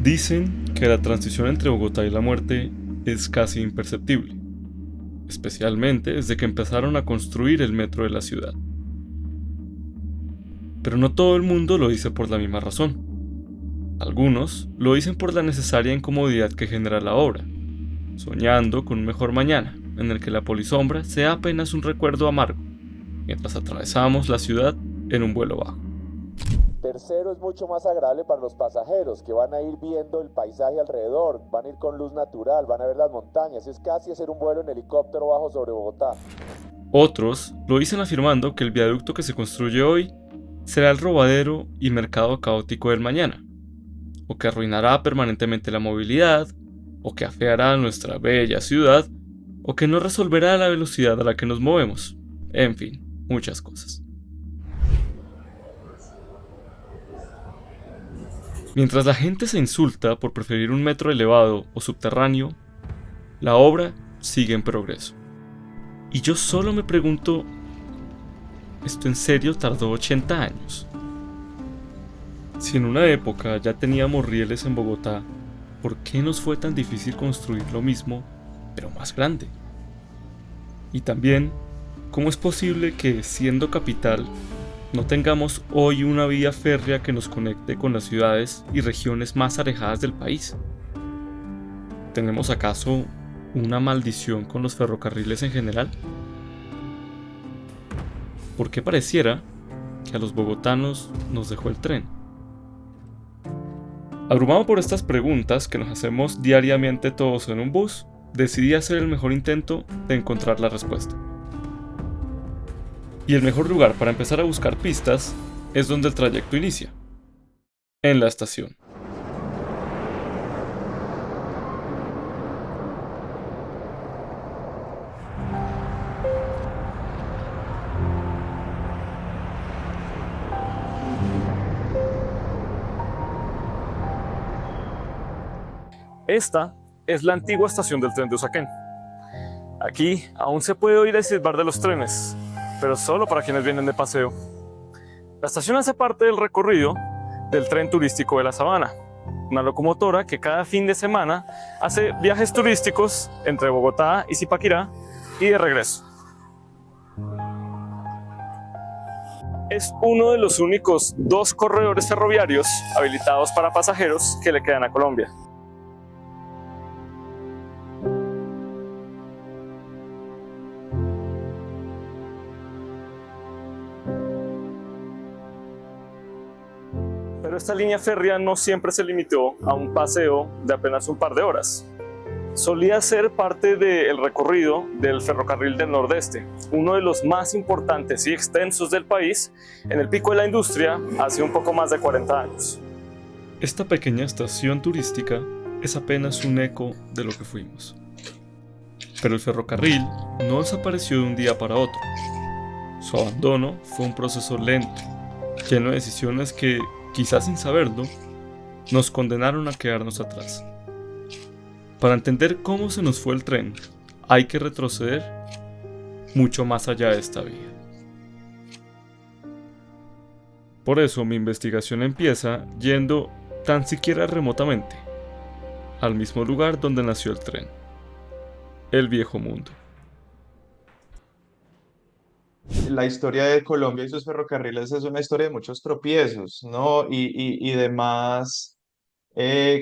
Dicen que la transición entre Bogotá y la muerte es casi imperceptible, especialmente desde que empezaron a construir el metro de la ciudad. Pero no todo el mundo lo dice por la misma razón. Algunos lo dicen por la necesaria incomodidad que genera la obra, soñando con un mejor mañana, en el que la polisombra sea apenas un recuerdo amargo, mientras atravesamos la ciudad en un vuelo bajo. Tercero, es mucho más agradable para los pasajeros que van a ir viendo el paisaje alrededor, van a ir con luz natural, van a ver las montañas, es casi hacer un vuelo en helicóptero bajo sobre Bogotá. Otros lo dicen afirmando que el viaducto que se construye hoy será el robadero y mercado caótico del mañana, o que arruinará permanentemente la movilidad, o que afeará nuestra bella ciudad, o que no resolverá la velocidad a la que nos movemos. En fin, muchas cosas. Mientras la gente se insulta por preferir un metro elevado o subterráneo, la obra sigue en progreso. Y yo solo me pregunto, ¿esto en serio tardó 80 años? Si en una época ya teníamos rieles en Bogotá, ¿por qué nos fue tan difícil construir lo mismo, pero más grande? Y también, ¿cómo es posible que, siendo capital, no tengamos hoy una vía férrea que nos conecte con las ciudades y regiones más alejadas del país? ¿Tenemos acaso una maldición con los ferrocarriles en general? ¿Por qué pareciera que a los bogotanos nos dejó el tren? Abrumado por estas preguntas que nos hacemos diariamente todos en un bus, decidí hacer el mejor intento de encontrar la respuesta. Y el mejor lugar para empezar a buscar pistas es donde el trayecto inicia, en la estación. Esta es la antigua estación del tren de Usaquén. Aquí aún se puede oír el silbar de los trenes, pero solo para quienes vienen de paseo. La estación hace parte del recorrido del tren turístico de la Sabana, una locomotora que cada fin de semana hace viajes turísticos entre Bogotá y Zipaquirá y de regreso. Es uno de los únicos 2 corredores ferroviarios habilitados para pasajeros que le quedan a Colombia. Pero esta línea férrea no siempre se limitó a un paseo de apenas un par de horas. Solía ser parte del recorrido del Ferrocarril del Nordeste, uno de los más importantes y extensos del país, en el pico de la industria hace un poco más de 40 años. Esta pequeña estación turística es apenas un eco de lo que fuimos. Pero el ferrocarril no desapareció de un día para otro. Su abandono fue un proceso lento, lleno de decisiones que, quizás sin saberlo, nos condenaron a quedarnos atrás. Para entender cómo se nos fue el tren, hay que retroceder mucho más allá de esta vía. Por eso mi investigación empieza yendo tan siquiera remotamente al mismo lugar donde nació el tren, el Viejo Mundo. La historia de Colombia y sus ferrocarriles es una historia de muchos tropiezos, ¿no? Y de más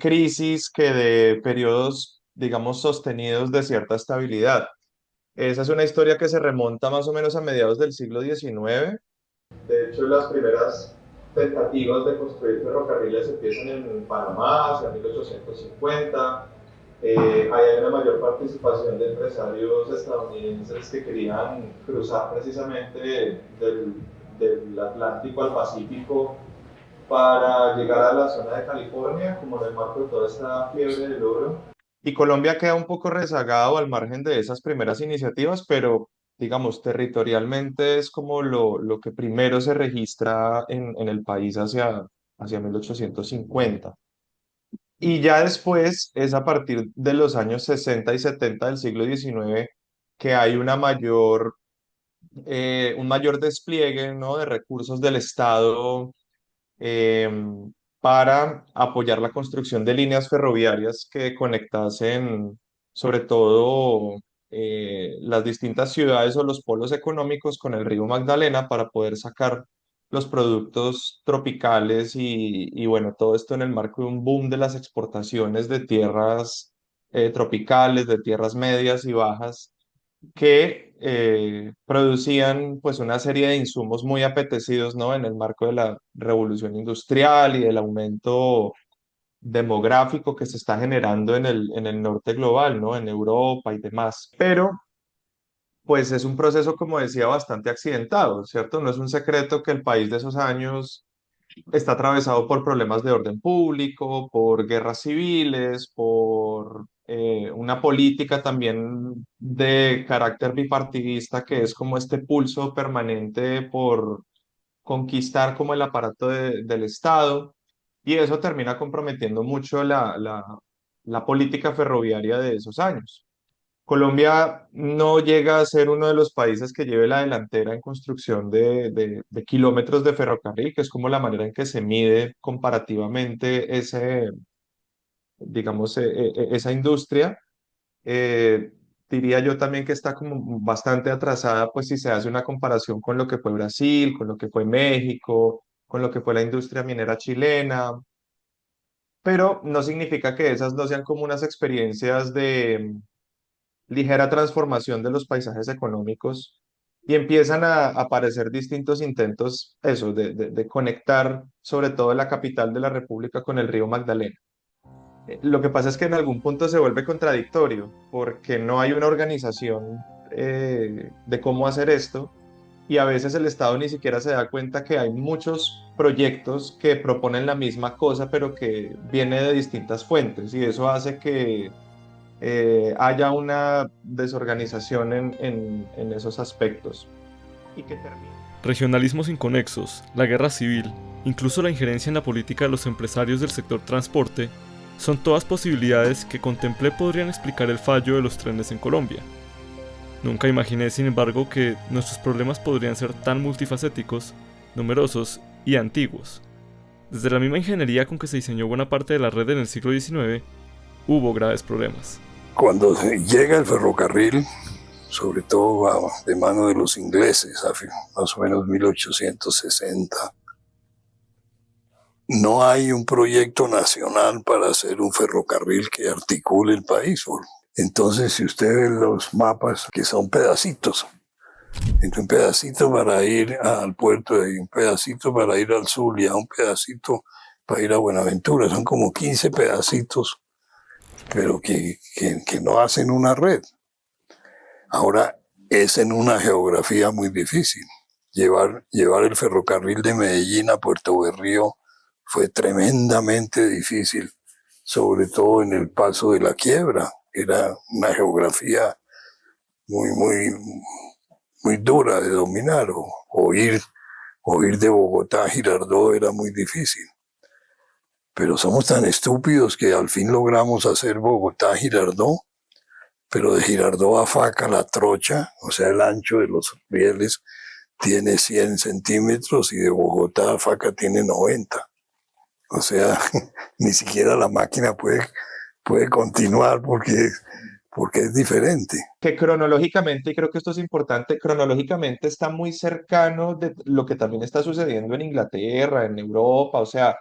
crisis que de periodos, digamos, sostenidos de cierta estabilidad. Esa es una historia que se remonta más o menos a mediados del siglo XIX. De hecho, las primeras tentativas de construir ferrocarriles empiezan en Panamá hacia 1850. ahí hay una mayor participación de empresarios estadounidenses que querían cruzar precisamente del Atlántico al Pacífico para llegar a la zona de California, como en el marco de toda esta fiebre del oro. Y Colombia queda un poco rezagado al margen de esas primeras iniciativas, pero digamos, territorialmente es como lo que primero se registra en el país hacia 1850. Y ya después es a partir de los años 60 y 70 del siglo XIX que hay un mayor despliegue, ¿no?, de recursos del Estado eh, para apoyar la construcción de líneas ferroviarias que conectasen sobre todo las distintas ciudades o los polos económicos con el río Magdalena para poder sacar los productos tropicales y bueno, todo esto en el marco de un boom de las exportaciones de tierras tropicales, de tierras medias y bajas que producían pues una serie de insumos muy apetecidos, ¿no?, en el marco de la revolución industrial y del aumento demográfico que se está generando en el norte global, ¿no?, en Europa y demás. Pero pues es un proceso, como decía, bastante accidentado, ¿cierto? No es un secreto que el país de esos años está atravesado por problemas de orden público, por guerras civiles, por una política también de carácter bipartidista, que es como este pulso permanente por conquistar como el aparato del Estado, y eso termina comprometiendo mucho la política ferroviaria de esos años. Colombia no llega a ser uno de los países que lleve la delantera en construcción de kilómetros de ferrocarril, que es como la manera en que se mide comparativamente digamos, esa industria. Eh, Diría yo también que está como bastante atrasada, pues si se hace una comparación con lo que fue Brasil, con lo que fue México, con lo que fue la industria minera chilena, pero no significa que esas no sean como unas experiencias de ligera transformación de los paisajes económicos y empiezan a aparecer distintos intentos, eso, de conectar sobre todo la capital de la República con el río Magdalena. Lo que pasa es que en algún punto se vuelve contradictorio porque no hay una organización de cómo hacer esto y a veces el Estado ni siquiera se da cuenta que hay muchos proyectos que proponen la misma cosa pero que viene de distintas fuentes y eso hace que haya una desorganización en esos aspectos y que termine. Regionalismos inconexos, la guerra civil, incluso la injerencia en la política de los empresarios del sector transporte, son todas posibilidades que contemplé podrían explicar el fallo de los trenes en Colombia. Nunca imaginé, sin embargo, que nuestros problemas podrían ser tan multifacéticos, numerosos y antiguos. Desde la misma ingeniería con que se diseñó buena parte de la red en el siglo XIX, hubo graves problemas. Cuando llega el ferrocarril, sobre todo de mano de los ingleses, más o menos 1860, no hay un proyecto nacional para hacer un ferrocarril que articule el país. Entonces, si usted ve los mapas, que son pedacitos, un pedacito para ir al puerto, y un pedacito para ir al Zulia, un pedacito para ir a Buenaventura, son como 15 pedacitos, pero que no hacen una red. Ahora, es en una geografía muy difícil. Llevar el ferrocarril de Medellín a Puerto Berrío fue tremendamente difícil, sobre todo en el paso de la Quiebra. Era una geografía muy dura de dominar. O ir de Bogotá a Girardot era muy difícil. Pero somos tan estúpidos que al fin logramos hacer Bogotá a Girardot, pero de Girardot a Faca, la trocha, o sea, el ancho de los rieles, tiene 100 centímetros y de Bogotá a Faca tiene 90. O sea, ni siquiera la máquina puede continuar porque es diferente. Que cronológicamente, y creo que esto es importante, cronológicamente está muy cercano de lo que también está sucediendo en Inglaterra, en Europa, o sea,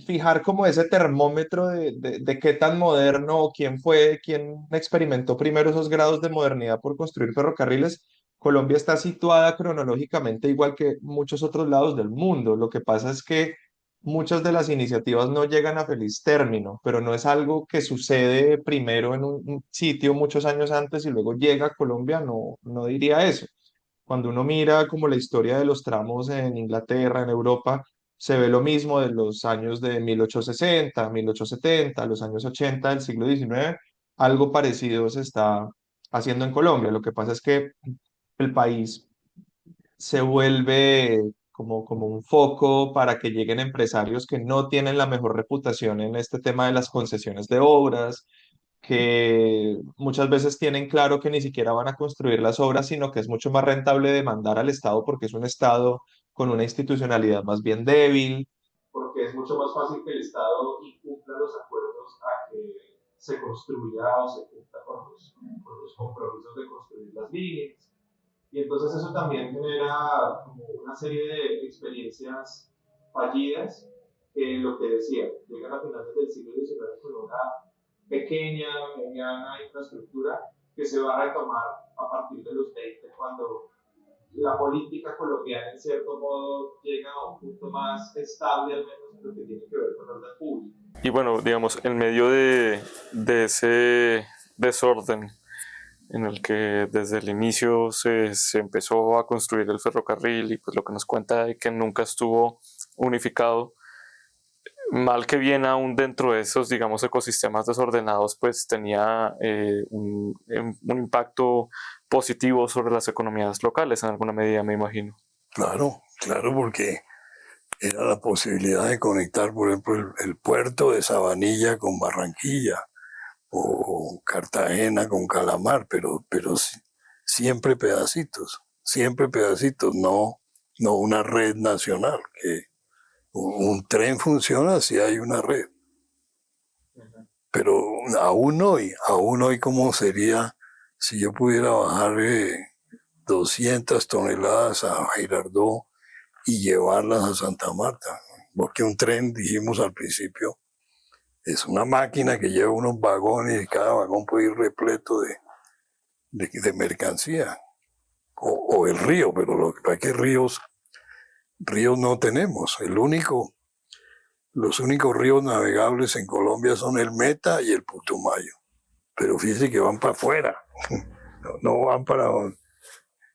fijar como ese termómetro de qué tan moderno o quién experimentó primero esos grados de modernidad por construir ferrocarriles. Colombia está situada cronológicamente igual que muchos otros lados del mundo. Lo que pasa es que muchas de las iniciativas no llegan a feliz término, pero no es algo que sucede primero en un sitio muchos años antes y luego llega a Colombia, no, no diría eso. Cuando uno mira como la historia de los tramos en Inglaterra, en Europa, se ve lo mismo de los años de 1860, 1870, los años 80 del siglo XIX. Algo parecido se está haciendo en Colombia. Lo que pasa es que el país se vuelve como un foco para que lleguen empresarios que no tienen la mejor reputación en este tema de las concesiones de obras, que muchas veces tienen claro que ni siquiera van a construir las obras, sino que es mucho más rentable demandar al Estado porque es un Estado con una institucionalidad más bien débil, porque es mucho más fácil que el Estado incumpla los acuerdos a que se construya o se cumpla con los compromisos de construir las líneas. Y entonces eso también genera como una serie de experiencias fallidas que lo que decía, llegan a finales del siglo XIX con una pequeña, mediana infraestructura que se va a retomar a partir de los 20 cuando la política colombiana en cierto modo llega a un punto más estable, al menos en lo que tiene que ver con orden público. Y bueno, digamos, en medio de ese desorden en el que desde el inicio se empezó a construir el ferrocarril y pues lo que nos cuenta de que nunca estuvo unificado, mal que bien aún dentro de esos, digamos, ecosistemas desordenados, pues tenía un impacto positivo sobre las economías locales en alguna medida, me imagino. Claro, claro, porque era la posibilidad de conectar, por ejemplo, el puerto de Sabanilla con Barranquilla o Cartagena con Calamar, pero siempre pedacitos, no una red nacional, que un tren funciona si hay una red. Pero aún hoy ¿cómo sería si yo pudiera bajar 200 toneladas a Girardot y llevarlas a Santa Marta? Porque un tren, dijimos al principio, es una máquina que lleva unos vagones y cada vagón puede ir repleto de mercancía. O el río, pero lo que pasa es que ríos no tenemos. Los únicos ríos navegables en Colombia son el Meta y el Putumayo. Pero fíjense que van para afuera, no van para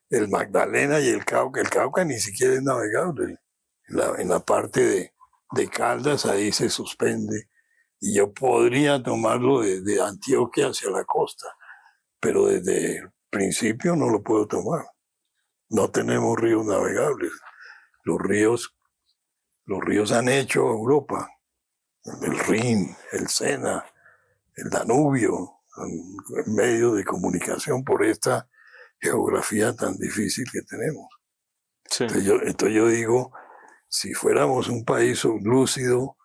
el Magdalena y el Cauca. El Cauca ni siquiera es navegable. En la parte de Caldas ahí se suspende. Y yo podría tomarlo de Antioquia hacia la costa, pero desde el principio no lo puedo tomar. No tenemos ríos navegables. Los ríos han hecho Europa. El Rin, el Sena, el Danubio, medios de comunicación por esta geografía tan difícil que tenemos. Sí. Entonces yo digo, si fuéramos un país lúcido,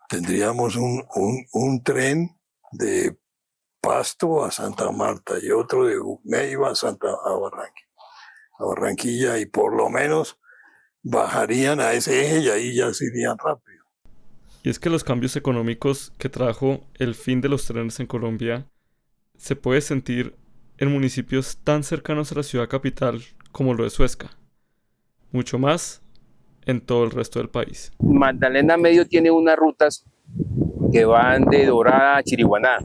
tendríamos un tren de Pasto a Santa Marta y otro de Neiva a Barranquilla, y por lo menos bajarían a ese eje y ahí ya se irían rápido. Y es que los cambios económicos que trajo el fin de los trenes en Colombia se puede sentir en municipios tan cercanos a la ciudad capital como lo es Suezca. Mucho más en todo el resto del país. Magdalena Medio tiene unas rutas que van de Dorada a Chiriguaná.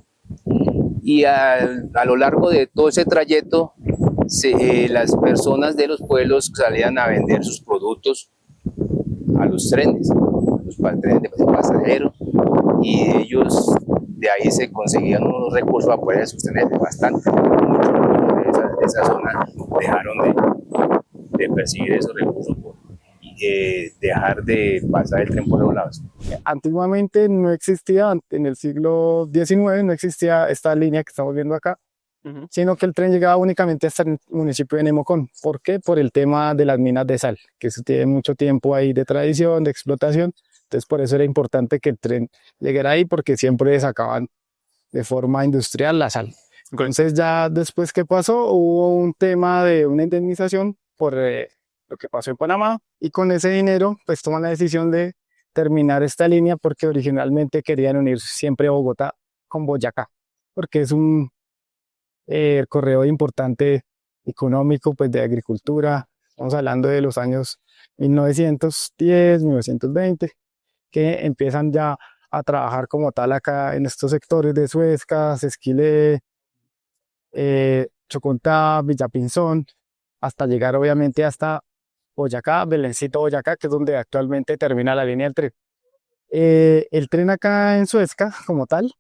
Y a lo largo de todo ese trayecto, las personas de los pueblos salían a vender sus productos a los trenes, trenes de pasajeros, y ellos de ahí se conseguían unos recursos para poder sostenerse bastante. Muchos de esa zona dejaron de percibir esos recursos y dejar de pasar el tren por los lados. Antiguamente no existía, en el siglo XIX no existía esta línea que estamos viendo acá, sino que el tren llegaba únicamente hasta el municipio de Nemocón. ¿Por qué? Por el tema de las minas de sal, que eso tiene mucho tiempo ahí de tradición, de explotación. Entonces por eso era importante que el tren llegara ahí, porque siempre sacaban de forma industrial la sal. Entonces ya después que pasó, hubo un tema de una indemnización por lo que pasó en Panamá, y con ese dinero pues toman la decisión de terminar esta línea, porque originalmente querían unir siempre Bogotá con Boyacá, porque es un corredor importante económico, pues de agricultura. Estamos hablando de los años 1910, 1920, que empiezan ya a trabajar como tal acá en estos sectores de Suezca, Esquilé, Chocontá, Villapinzón, hasta llegar obviamente hasta Boyacá, Belencito, Boyacá, que es donde actualmente termina la línea del tren. El tren acá en Suezca, como tal,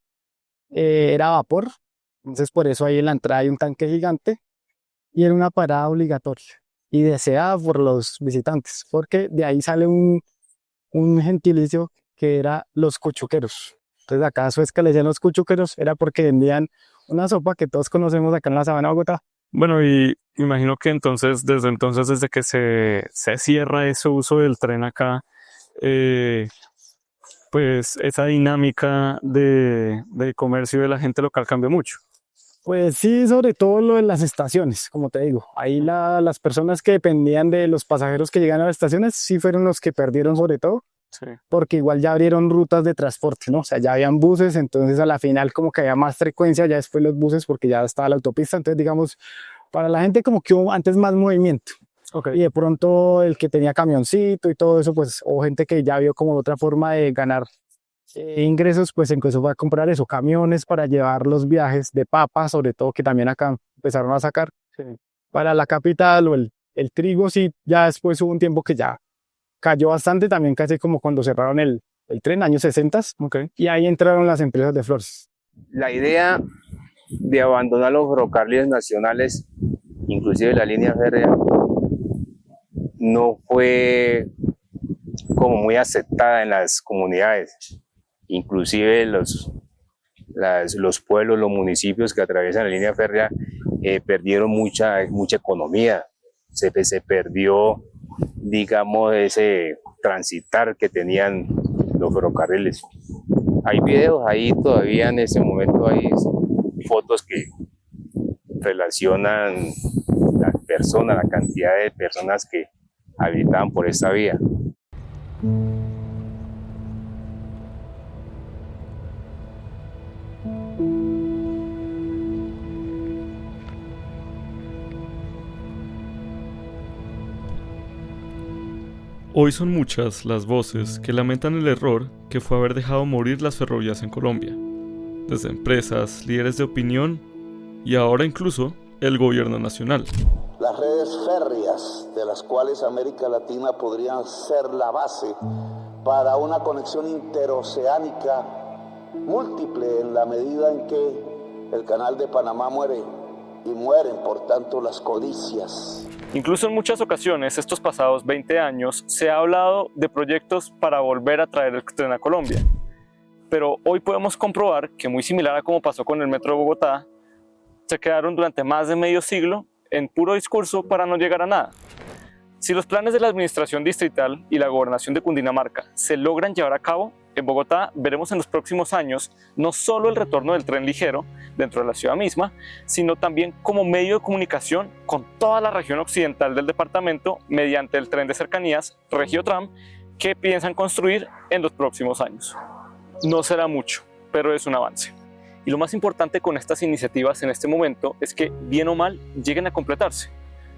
era a vapor, entonces por eso ahí en la entrada hay un tanque gigante y era una parada obligatoria y deseada por los visitantes, porque de ahí sale un gentilicio que era los cuchuqueros. Entonces acá a Suezca le decían los cuchuqueros, era porque vendían una sopa que todos conocemos acá en la Sabana de Bogotá. Bueno, y imagino que entonces, desde que se cierra ese uso del tren acá, pues esa dinámica de comercio de la gente local cambió mucho. Pues sí, sobre todo lo de las estaciones, como te digo. Ahí las personas que dependían de los pasajeros que llegan a las estaciones sí fueron los que perdieron sobre todo, Sí. porque igual ya abrieron rutas de transporte, ¿no? O sea, ya habían buses, entonces a la final como que había más frecuencia ya después los buses porque ya estaba la autopista, entonces digamos, para la gente como que hubo antes más movimiento. Okay. Y de pronto el que tenía camioncito y todo eso, pues, o gente que ya vio como otra forma de ganar ingresos, pues empezó a comprar eso, camiones para llevar los viajes de papa, sobre todo que también acá empezaron a sacar para la capital, o el trigo, sí, ya después hubo un tiempo que ya cayó bastante, también casi como cuando cerraron el tren, años 60, y ahí entraron las empresas de flores. La idea de abandonar los ferrocarriles nacionales, inclusive la línea férrea, no fue como muy aceptada en las comunidades. Inclusive los pueblos, los municipios que atraviesan la línea férrea perdieron mucha economía. Se perdió, digamos, ese transitar que tenían los ferrocarriles. Hay videos ahí todavía en ese momento, hay fotos que relacionan las personas, la cantidad de personas que habitaban por esta vía. Hoy son muchas las voces que lamentan el error que fue haber dejado morir las ferrovías en Colombia, desde empresas, líderes de opinión y ahora incluso el gobierno nacional. Las redes férreas, de las cuales América Latina podrían ser la base para una conexión interoceánica múltiple en la medida en que el canal de Panamá muere y mueren por tanto las codicias. Incluso en muchas ocasiones, estos pasados 20 años, se ha hablado de proyectos para volver a traer el tren a Colombia. Pero hoy podemos comprobar que, muy similar a como pasó con el Metro de Bogotá, se quedaron durante más de medio siglo en puro discurso para no llegar a nada. Si los planes de la administración distrital y la gobernación de Cundinamarca se logran llevar a cabo, en Bogotá veremos en los próximos años no solo el retorno del tren ligero dentro de la ciudad misma, sino también como medio de comunicación con toda la región occidental del departamento mediante el tren de cercanías Regiotram que piensan construir en los próximos años. No será mucho, pero es un avance. Y lo más importante con estas iniciativas en este momento es que, bien o mal, lleguen a completarse.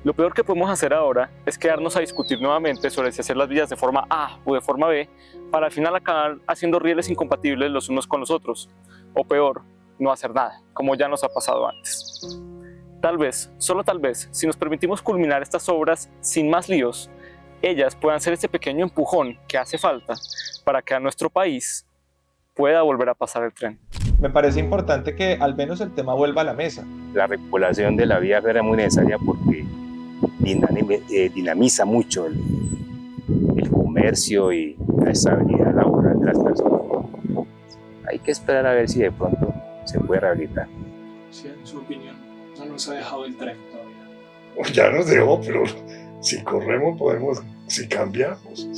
Lo peor que podemos hacer ahora es quedarnos a discutir nuevamente sobre si hacer las vías de forma A o de forma B para al final acabar haciendo rieles incompatibles los unos con los otros. O peor, no hacer nada, como ya nos ha pasado antes. Tal vez, solo tal vez, si nos permitimos culminar estas obras sin más líos, ellas puedan ser ese pequeño empujón que hace falta para que a nuestro país pueda volver a pasar el tren. Me parece importante que al menos el tema vuelva a la mesa. La repoblación de la vía férrea es muy necesaria porque dinamiza mucho el comercio y la estabilidad laboral de las personas. Hay que esperar a ver si de pronto se puede rehabilitar. Sí, en su opinión, no nos ha dejado el tren todavía. Ya nos dejó, pero si corremos podemos, si cambiamos.